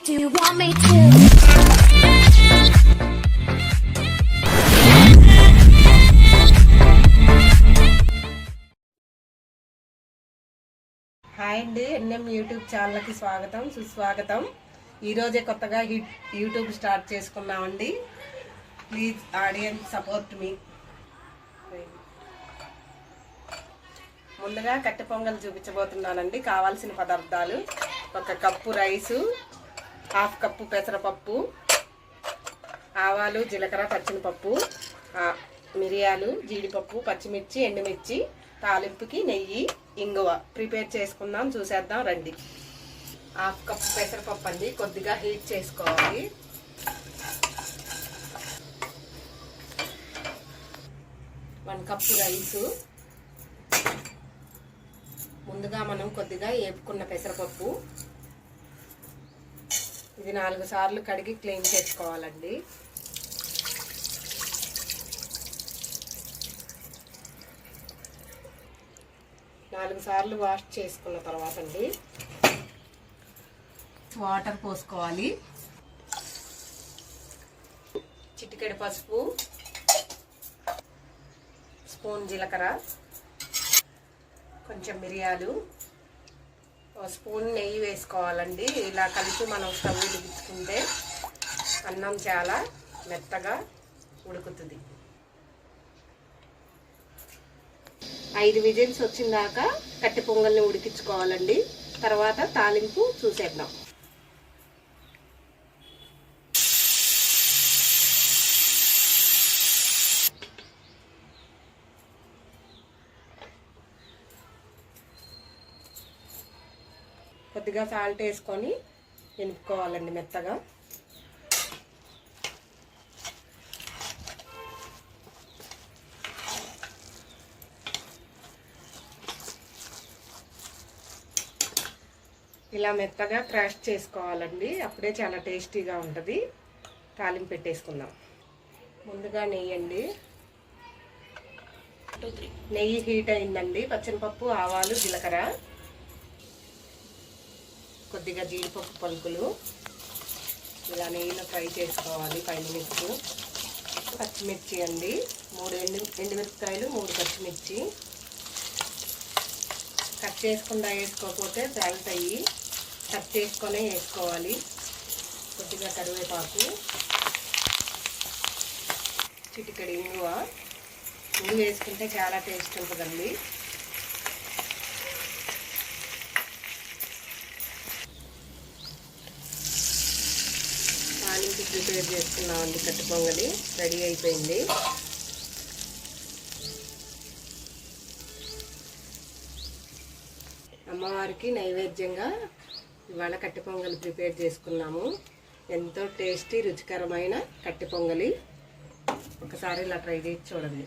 Do you want me to? Hi అండి, NM YouTube ఛానల్కి స్వాగతం సుస్వాగతం. ఈరోజే కొత్తగా యూట్యూబ్ స్టార్ట్ చేసుకున్నామండి. ప్లీజ్ ఆడియన్స్ సపోర్ట్ మీ. ముందుగా కట్టె పొంగల్ చూపించబోతున్నానండి. కావాల్సిన పదార్థాలు: 1 కప్పు రైసు, 1/2 కప్పు పెసరపప్పు, ఆవాలు, జీలకర్ర, పచ్చిమిరపప్పు, మిరియాలు, జీడిపప్పు, పచ్చిమిర్చి, ఎండుమిర్చి, తాలింపుకి నెయ్యి, ఇంగువ. ప్రిపేర్ చేసుకుందాం, చూసేద్దాం రండి. 1/2 కప్పు పెసరపప్పు అండి, కొద్దిగా హీట్ చేసుకోవాలి. One cup rice. ముందుగా మనం కొద్దిగా వేపుకున్న పెసరపప్పు, ఇది 4 సార్లు కడిగి క్లీన్ చేసుకోవాలండి. నాలుగు సార్లు వాష్ చేసుకున్న తర్వాత అండి వాటర్ పోసుకోవాలి. చిటికెడు పసుపు, స్పూన్ జీలకర్ర, కొంచెం మిరియాలు, స్పూన్ నెయ్యి వేసుకోవాలండి. ఇలా కలిపి మనం స్టవ్ వెలిగించుకుంటే అన్నం చాలా మెత్తగా ఉడుకుతుంది. 5 విజిల్స్ వచ్చిందాక కట్టె పొంగల్ని ఉడికించుకోవాలండి. తర్వాత తాలింపు చూసేద్దాం. కొద్దిగా సాల్ట్ వేసుకొని ఎనుపుకోవాలండి మెత్తగా. ఇలా మెత్తగా క్రాష్ చేసుకోవాలండి, అప్పుడే చాలా టేస్టీగా ఉంటుంది. తాలింపు పెట్టేసుకుందాం. ముందుగా నెయ్యి అండి. నెయ్యి హీట్ అయిందండి. పచ్చనిపప్పు, ఆవాలు, జీలకర్ర, కొద్దిగా జీడిపప్పు పలుకులు ఇలా నెయ్యిలో ఫ్రై చేసుకోవాలి 5 మినిట్స్. పచ్చిమిర్చి అండి, 3 ఎండుమిరపకాయలు, 3 పచ్చిమిర్చి. కట్ చేసుకుండా వేసుకోకపోతే పేలుతాయి, కట్ చేసుకొని వేసుకోవాలి. కొద్దిగా కరివేపాకు, చిటికెడు ఇంగువ. ఇంగువ వేసుకుంటే చాలా టేస్ట్ ఉంటుందండి. తాలింపు ప్రిపేర్ చేసుకున్నామండి. కట్టె పొంగలి రెడీ అయిపోయింది. అమ్మవారికి నైవేద్యంగా ఇవాళ కట్టె పొంగలి ప్రిపేర్ చేసుకున్నాము. ఎంతో టేస్టీ రుచికరమైన కట్టె పొంగలి. ఒకసారి ఇలా ట్రై చేసి చూడండి.